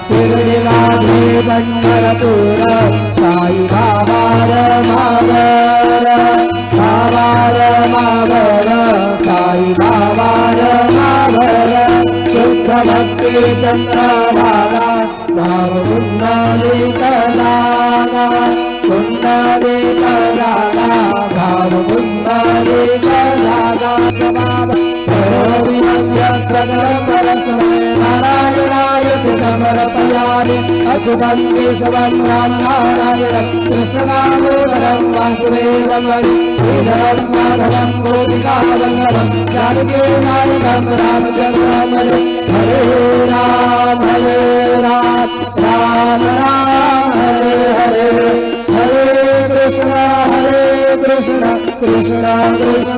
शिरडी माझे पंढरपूर साई बाबा रमावर बाबार मावर साई बाबा रमावर शुद्ध भक्ती चंद्रभागा भाव कुंडलिक लागा कुंडलिक लागा भाव कुंडलिक लागा बाबा नारायणाय समर्पयामि अच्युतं केशवं नारायणं कृष्णदामोदरं वासुदेवं श्रीधरं माधवं गोपिकावल्लभं जानकी नायकं रामचन्द्रं हरे राम राम राम हरे हरे हरे कृष्ण कृष्ण कृष्ण